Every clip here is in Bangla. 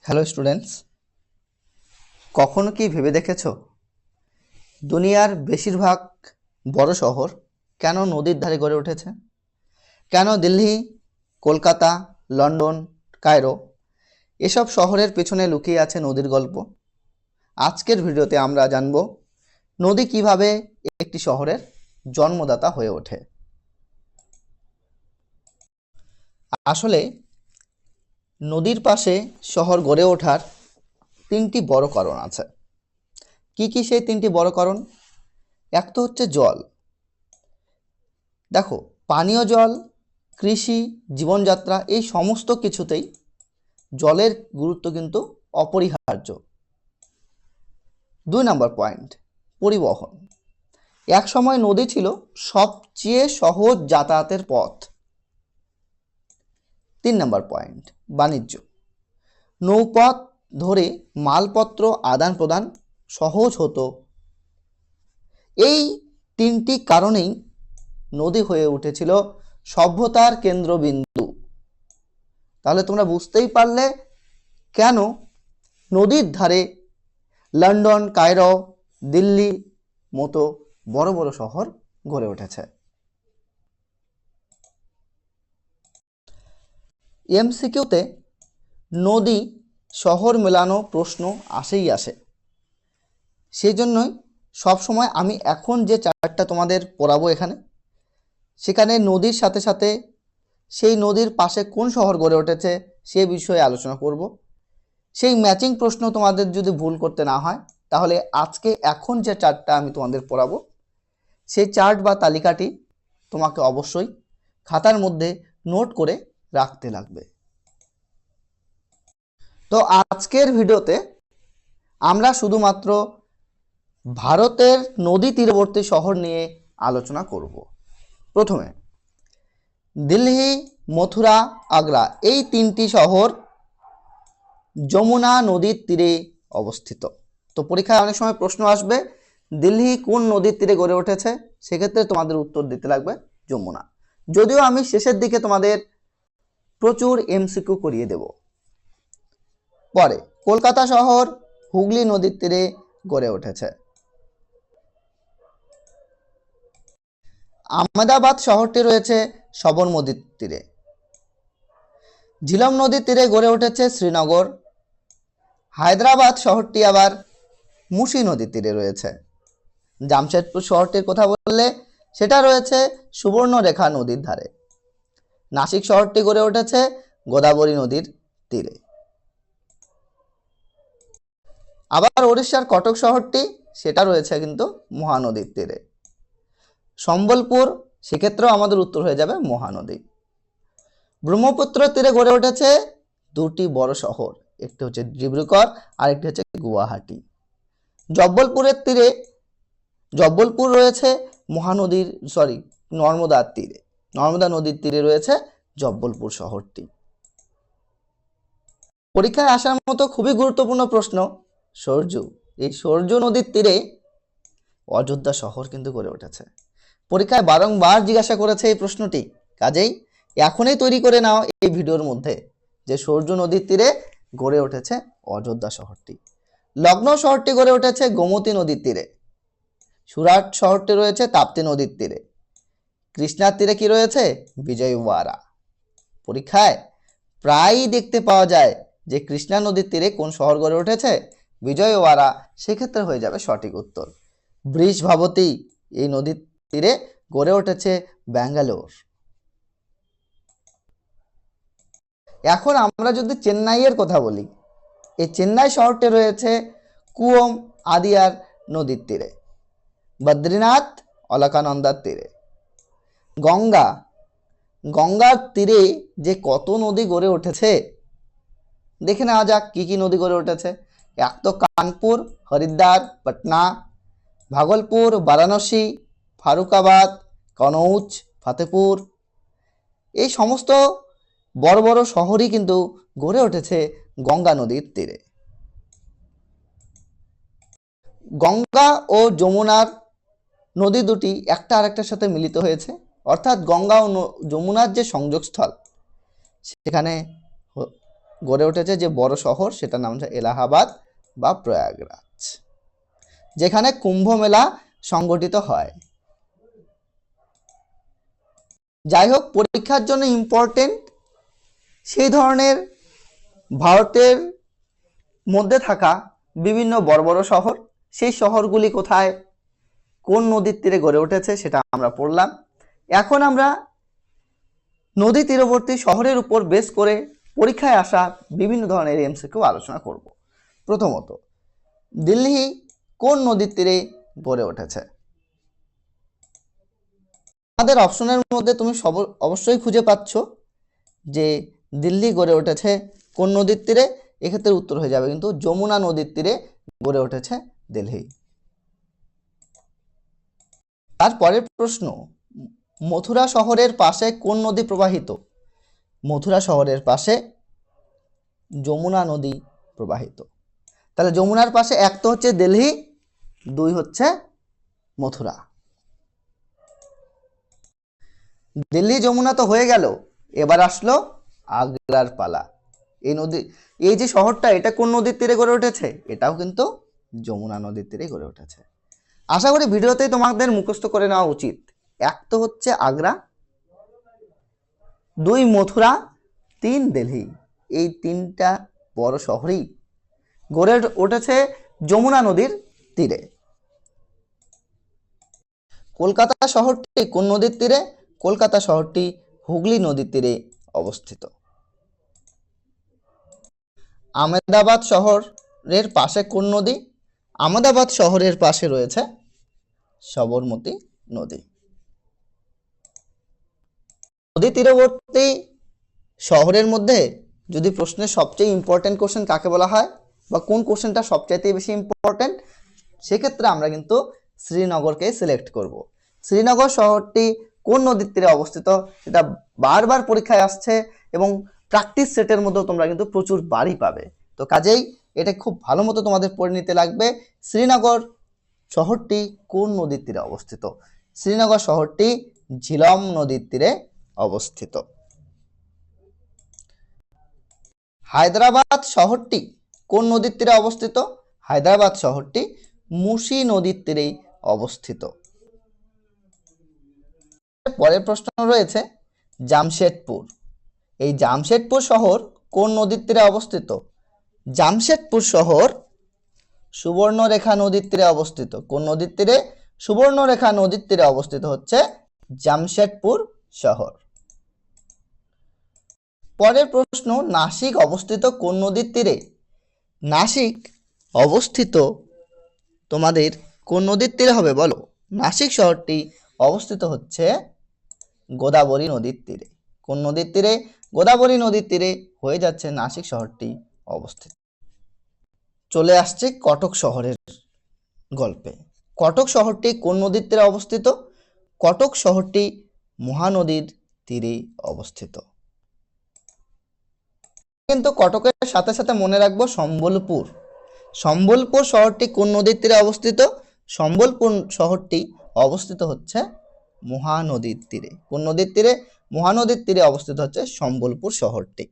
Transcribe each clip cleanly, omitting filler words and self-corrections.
হ্যালো স্টুডেন্টস, কখনো কি ভেবে দেখেছো দুনিয়ার বেশিরভাগ বড় শহর কেন নদীর ধারে গড়ে উঠেছে? কেন দিল্লি, কলকাতা, লন্ডন, কায়রো এসব শহরের পেছনে লুকিয়ে আছে নদীর গল্প? আজকের ভিডিওতে আমরা জানব নদী কিভাবে একটি শহরের জন্মদাতা হয়ে ওঠে। আসলে নদীর পাশে শহর গড়ে ওঠার তিনটি বড় কারণ আছে। কি কি সেই তিনটি বড় কারণ? এক তো হচ্ছে জল। দেখো, পানীয় জল, কৃষি, জীবনযাত্রা এই সমস্ত কিছুতেই জলের গুরুত্ব কিন্তু অপরিহার্য। 2 নম্বর পয়েন্ট, পরিবহন। এক সময় নদী ছিল সবচেয়ে সহজ যাতায়াতের পথ। 3 নম্বর পয়েন্ট, বাণিজ্য। নৌপথ ধরে মালপত্র আদান প্রদান সহজ হতো। এই তিনটি কারণেই নদী হয়ে উঠেছিল সভ্যতার কেন্দ্রবিন্দু। তাহলে তোমরা বুঝতেই পারলে কেন নদীর ধারে লন্ডন, কায়রো, দিল্লি মতো বড় বড় শহর গড়ে উঠেছে। এমসিকিউতে নদী শহর মেলানো প্রশ্ন আসেই আসে। সেই জন্যই সবসময় আমি এখন যে চার্টটা তোমাদের পড়াবো এখানে, সেখানে নদীর সাথে সাথে সেই নদীর পাশে কোন শহর গড়ে উঠেছে সে বিষয়ে আলোচনা করব। সেই ম্যাচিং প্রশ্ন তোমাদের যদি ভুল করতে না হয়, তাহলে আজকে এখন যে চার্টটা আমি তোমাদের পড়াবো সেই চার্ট বা তালিকাটি তোমাকে অবশ্যই খাতার মধ্যে নোট করে রাখতে লাগবে। তো আজকের ভিডিওতে আমরা শুধুমাত্র ভারতের নদী তীরবর্তী শহর নিয়ে আলোচনা করব। প্রথমে দিল্লি, মথুরা, আগ্রা এই তিনটি শহর যমুনা নদীর তীরে অবস্থিত। তো পরীক্ষায় অনেক সময় প্রশ্ন আসবে দিল্লি কোন নদীর তীরে গড়ে উঠেছে, সেক্ষেত্রে তোমাদের উত্তর দিতে লাগবে যমুনা। যদিও আমি শেষের দিকে তোমাদের প্রচুর এমসিকিউ করিয়ে দেব। পরে কলকাতা শহর হুগলি নদীর তীরে গড়ে উঠেছে। আহমেদাবাদ শহরটি রয়েছে সবরমতীর তীরে। ঝিলম নদীর তীরে গড়ে উঠেছে শ্রীনগর। হায়দ্রাবাদ শহরটি আবার মুসি নদীর তীরে রয়েছে। জামশেদপুর শহরটির কথা বললে সেটা রয়েছে সুবর্ণরেখা নদীর ধারে। নাসিক শহরটি গড়ে উঠেছে গোদাবরী নদীর তীরে। আবার ওড়িশার কটক শহরটি সেটা রয়েছে কিন্তু মহানদীর তীরে। সম্বলপুর, সেক্ষেত্রেও আমাদের উত্তর হয়ে যাবে মহানদী। ব্রহ্মপুত্র তীরে গড়ে উঠেছে দুটি বড় শহর, একটি হচ্ছে ডিব্রুগড় আর একটি হচ্ছে গুয়াহাটি। জব্বলপুরের তীরে, জব্বলপুর রয়েছে নর্মদার তীরে। নর্মদা নদীর তীরে রয়েছে জব্বলপুর শহরটি। পরীক্ষায় আসার মতো খুবই গুরুত্বপূর্ণ প্রশ্ন সরজু। এই সরজু নদীর তীরে অযোধ্যা শহর কিন্তু গড়ে উঠেছে। পরীক্ষায় বারংবার জিজ্ঞাসা করেছে এই প্রশ্নটি, কাজেই এখনই তৈরি করে নাও এই ভিডিওর মধ্যে যে সরজু নদীর তীরে গড়ে উঠেছে অযোধ্যা শহরটি। লখনৌ শহরটি গড়ে উঠেছে গোমতী নদীর তীরে। সুরাট শহরটি রয়েছে তাপ্তি নদীর তীরে। কৃষ্ণার তীরে কি রয়েছে? বিজয়ওয়াড়া। পরীক্ষায় প্রায়ই দেখতে পাওয়া যায় যে কৃষ্ণা নদীর তীরে কোন শহর গড়ে উঠেছে? বিজয়ওয়াড়া। সেক্ষেত্রে হয়ে যাবে সঠিক উত্তর। বৃষভাবতী এই নদীর তীরে গড়ে উঠেছে ব্যাঙ্গালোর। এখন আমরা যদি চেন্নাইয়ের কথা বলি, এই চেন্নাই শহরটি রয়েছে কুওম আদিয়ার নদীর তীরে। বদ্রীনাথ অলকানন্দার তীরে। গঙ্গার তীরে যে কত নদী গড়ে উঠেছে দেখে নেওয়া যাক কি কি নদী গড়ে উঠেছে। এক তো কানপুর, হরিদ্বার, পাটনা, ভাগলপুর, বারাণসী, ফারুকাবাদ, কনৌজ, ফতেপুর এই সমস্ত বড় বড় শহরই কিন্তু গড়ে উঠেছে গঙ্গা নদীর তীরে। গঙ্গা ও যমুনার নদী দুটি একটা আরেকটার সাথে মিলিত হয়েছে, অর্থাৎ গঙ্গা ও যমুনার যে সংযোগস্থল সেখানে গড়ে উঠেছে যে বড় শহর, সেটার নাম হচ্ছে এলাহাবাদ বা প্রয়াগরাজ, যেখানে কুম্ভ মেলা সংগঠিত হয়। যাই হোক, পরীক্ষার জন্য ইম্পর্টেন্ট সেই ধরনের ভারতের মধ্যে থাকা বিভিন্ন বড় বড় শহর, সেই শহরগুলি কোথায়, কোন নদীর তীরে গড়ে উঠেছে সেটা আমরা পড়লাম। এখন আমরা নদী তীরবর্তী শহরের উপর বেস করে পরীক্ষায় আসা বিভিন্ন ধরনের এমসিকিউ আলোচনা করব। প্রথমত, দিল্লি কোন নদীর তীরে গড়ে উঠেছে? আমাদের অপশনের মধ্যে তুমি অবশ্যই খুঁজে পাচ্ছ যে দিল্লি গড়ে উঠেছে কোন নদীর তীরে। এক্ষেত্রে উত্তর হয়ে যাবে কিন্তু যমুনা নদীর তীরে গড়ে উঠেছে দিল্লি। তারপরের প্রশ্ন, মথুরা শহরের পাশে কোন নদী প্রবাহিত? মথুরা শহরের পাশে যমুনা নদী প্রবাহিত। তাহলে যমুনার পাশে এক তো হচ্ছে দিল্লি, দুই হচ্ছে মথুরা। দিল্লি যমুনা তো হয়ে গেল, এবার আসলো আগ্রার পালা। এই যে শহরটা, এটা কোন নদীর তীরে গড়ে উঠেছে? এটাও কিন্তু যমুনা নদীর তীরে গড়ে উঠেছে। আশা করি ভিডিওতেই তোমাদের মুখস্থ করে নেওয়া উচিত। এক তো হচ্ছে আগ্রা, দুই মথুরা, তিন দিল্লি। এই তিনটা বড় শহরই গড়ে উঠেছে যমুনা নদীর তীরে। কলকাতা শহরটি কোন নদীর তীরে? কলকাতা শহরটি হুগলি নদীর তীরে অবস্থিত। আহমেদাবাদ শহরের পাশে কোন নদী? আহমেদাবাদ শহরের পাশে রয়েছে সবরমতী নদী। নদী তীরবর্তী শহরের মধ্যে যদি প্রশ্নের সবচেয়ে ইম্পর্টেন্ট কোশ্চেন কাকে বলা হয়, বা কোন কোশ্চেনটা সবচাইতে বেশি ইম্পর্টেন্ট, সেক্ষেত্রে আমরা কিন্তু শ্রীনগরকে সিলেক্ট করব। শ্রীনগর শহরটি কোন নদীর তীরে অবস্থিত সেটা বারবার পরীক্ষায় আসছে এবং প্র্যাকটিস সেটের মধ্যেও তোমরা কিন্তু প্রচুর বারই পাবে। তো কাজেই এটা খুব ভালো মতো তোমাদের পড়ে নিতে লাগবে। শ্রীনগর শহরটি কোন নদীর তীরে অবস্থিত? শ্রীনগর শহরটি ঝিলম নদীর তীরে অবস্থিত। হায়দ্রাবাদ শহরটি কোন নদীর তীরে অবস্থিত? হায়দ্রাবাদ শহরটি মুসি নদীর তীরেই অবস্থিত। পরের প্রশ্ন রয়েছে জামশেদপুর। এই জামশেদপুর শহর কোন নদীর তীরে অবস্থিত? জামশেদপুর শহর সুবর্ণরেখা নদীর তীরে অবস্থিত। কোন নদীর তীরে? সুবর্ণরেখা নদীর তীরে অবস্থিত হচ্ছে জামশেদপুর শহর। পরের প্রশ্ন, নাসিক অবস্থিত কোন নদীর তীরে? নাসিক অবস্থিত তোমাদের কোন নদীর তীরে হবে বলো? নাসিক শহরটি অবস্থিত হচ্ছে গোদাবরী নদীর তীরে। কোন নদীর তীরে? গোদাবরী নদীর তীরে হয়ে যাচ্ছে নাসিক শহরটি অবস্থিত। চলে আসছে কটক শহরের গল্পে। কটক শহরটি কোন নদীর তীরে অবস্থিত? কটক শহরটি মহানদীর তীরে অবস্থিত। কিন্তু কটকের সাথে সাথে মনে রাখবো সম্বলপুর। সম্বলপুর শহরটি কোন নদীর তীরে অবস্থিত? সম্বলপুর শহরটি অবস্থিত হচ্ছে মহানদীর তীরে। কোন নদীর তীরে? মহানদীর তীরে অবস্থিত হচ্ছে সম্বলপুর শহরটি।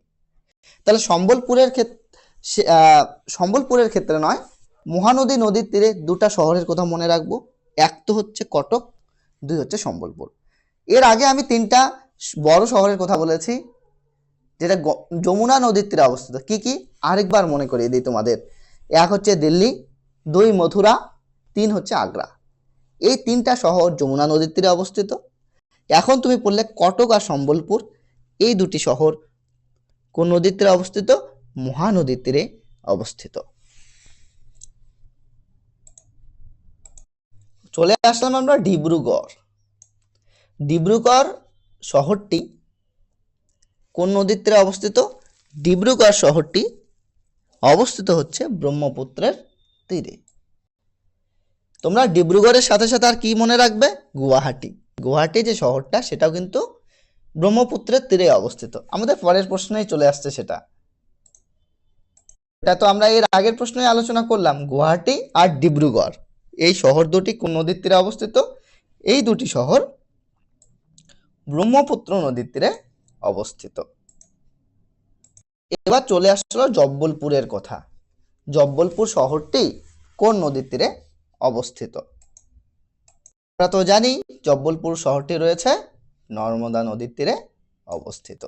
তাহলে সম্বলপুরের ক্ষেত্রে নয়, মহানদী নদীর তীরে দুটা শহরের কথা মনে রাখবো। এক তো হচ্ছে কটক, দুই হচ্ছে সম্বলপুর। এর আগে আমি তিনটা বড় শহরের কথা বলেছি যেটা যমুনা নদীর তীরে অবস্থিত। কি কি আরেকবার মনে করিয়ে দিই তোমাদের। এক হচ্ছে দিল্লি, দুই মথুরা, তিন হচ্ছে আগ্রা। এই তিনটা শহর যমুনা নদীর তীরে অবস্থিত। এখন তুমি পড়লে কটক আর সম্বলপুর, এই দুটি শহর কোন নদীর তীরে অবস্থিত? মহানদীর তীরে অবস্থিত। চলে আসলাম আমরা ডিব্রুগড়। ডিব্রুগড় শহরটি কোন নদীর তীরে অবস্থিত? ডিব্রুগড় শহরটি অবস্থিত হচ্ছে ব্রহ্মপুত্রের তীরে। তোমরা ডিব্রুগড়ের সাথে সাথে আর কি মনে রাখবে? গুয়াহাটি। গুয়াহাটি যে শহরটা সেটাও কিন্তু ব্রহ্মপুত্রের তীরে অবস্থিত। আমাদের পরের প্রশ্নেই চলে আসছে সেটা। এটা তো আমরা এর আগের প্রশ্নে আলোচনা করলাম। গুয়াহাটি আর ডিব্রুগড় এই শহর দুটি কোন নদীর তীরে অবস্থিত? এই দুটি শহর ব্রহ্মপুত্র নদীর তীরে অবস্থিত। এবার চলে আসলো জব্বলপুরের কথা। জব্বলপুর শহরটি কোন নদীর তীরে অবস্থিত? আমরা তো জানি জব্বলপুর শহরটি রয়েছে নর্মদা নদীর তীরে অবস্থিত।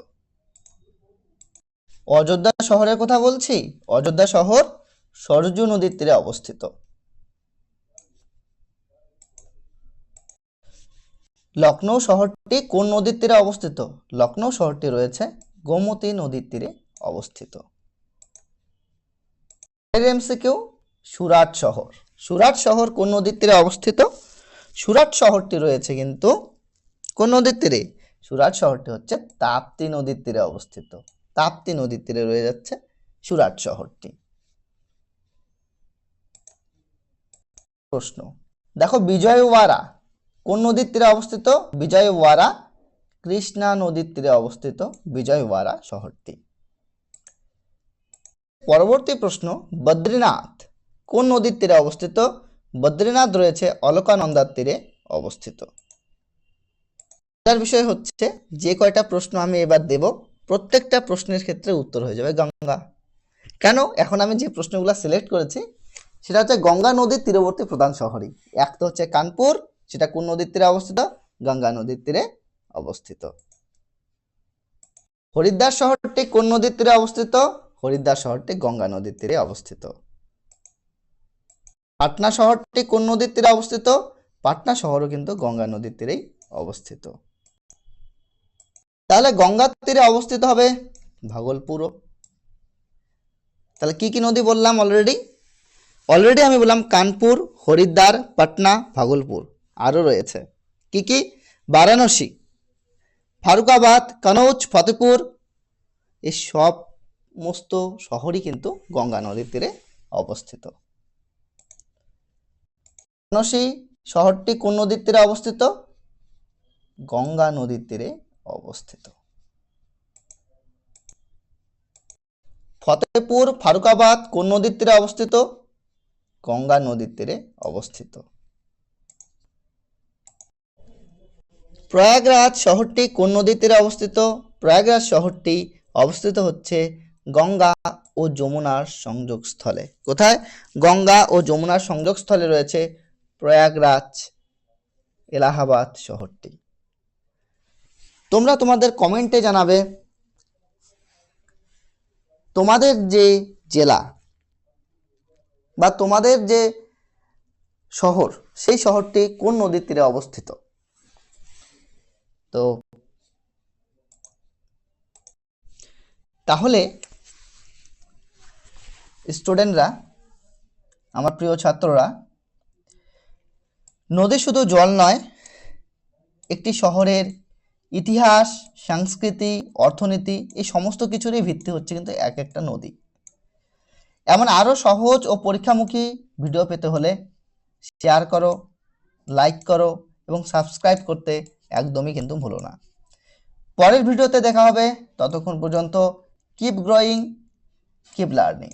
অযোধ্যা শহরের কথা বলছি। অযোধ্যা শহর সরজু নদীর তীরে অবস্থিত। লখনৌ শহরটি কোন নদীর তীরে অবস্থিত? লখনৌ শহরটি রয়েছে গোমতী নদীর তীরে অবস্থিত। এমসিকিউ সুরাট শহর। সুরাট শহর কোন নদীর তীরে অবস্থিত? সুরাট শহরটি রয়েছে কিন্তু কোন নদীর তীরে? সুরাট শহরটি হচ্ছে তাপ্তি নদীর তীরে অবস্থিত। তাপ্তি নদীর তীরে রয়ে যাচ্ছে সুরাট শহরটি। প্রশ্ন দেখো, বিজয়ওয়াড়া কোন নদীর তীরে অবস্থিত? বিজয়ওয়াড়া কৃষ্ণা নদীর তীরে অবস্থিত বিজয়ওয়াড়া শহরটি। পরবর্তী প্রশ্ন, বদ্রীনাথ কোন নদীর তীরে অবস্থিত? বদ্রীনাথ রয়েছে অলকানন্দার তীরে অবস্থিত। তার বিষয় হচ্ছে যে কয়টা প্রশ্ন আমি এবার দেব প্রত্যেকটা প্রশ্নের ক্ষেত্রে উত্তর হয়ে যাবে গঙ্গা। কেন? এখন আমি যে প্রশ্নগুলো সিলেক্ট করেছি সেটা হচ্ছে গঙ্গা নদীর তীরবর্তী প্রধান শহরই। এক তো হচ্ছে কানপুর, সেটা কোন নদীর তীরে অবস্থিত? গঙ্গা নদীর তীরে অবস্থিত। হরিদ্বার শহরটি কোন নদীর তীরে অবস্থিত? হরিদ্বার শহরটি গঙ্গা নদীর তীরে অবস্থিত। পাটনা শহরটি কোন নদীর তীরে অবস্থিত? পাটনা শহরও কিন্তু গঙ্গা নদীর তীরেই অবস্থিত। তাহলে গঙ্গার তীরে অবস্থিত হবে ভাগলপুরও। তাহলে কি কি নদী বললাম অলরেডি আমি বললাম কানপুর, হরিদ্বার, পাটনা, ভাগলপুর। আরও রয়েছে কি কি? বারাণসী, ফারুকাবাদ, কনৌজ, ফতেপুর। এই সমস্ত শহরই কিন্তু গঙ্গা নদীর তীরে অবস্থিত। বারাণসী শহরটি কোন নদীর তীরে অবস্থিত? গঙ্গা নদীর তীরে অবস্থিত। ফতেপুর, ফারুকাবাদ কোন নদীর তীরে অবস্থিত? গঙ্গা নদীর তীরে অবস্থিত। প্রয়াগরাজ শহরটি কোন নদীর তীরে অবস্থিত? প্রয়াগরাজ শহরটি অবস্থিত হচ্ছে গঙ্গা ও যমুনার সংযোগস্থলে। কোথায়? গঙ্গা ও যমুনার সংযোগস্থলে রয়েছে প্রয়াগরাজ এলাহাবাদ শহরটি। তোমরা তোমাদের কমেন্টে জানাবে তোমাদের যে জেলা বা তোমাদের যে শহর সেই শহরটি কোন নদীর তীরে অবস্থিত। তো তাহলে স্টুডেন্টরা, আমার প্রিয় ছাত্ররা, নদী শুধু জল নয়, একটি শহরের ইতিহাস, সংস্কৃতি, অর্থনীতি এই সমস্ত কিছুরই ভিত্তি হচ্ছে কিন্তু এক একটা নদী। এমন আরও সহজ ও পরীক্ষামুখী ভিডিও পেতে হলে শেয়ার করো, লাইক করো এবং সাবস্ক্রাইব করতে একদমই কিন্তু ভুলো না। পরের ভিডিওতে দেখা হবে, ততক্ষণ পর্যন্ত কিপ গ্রোয়িং, কিপ লার্নিং।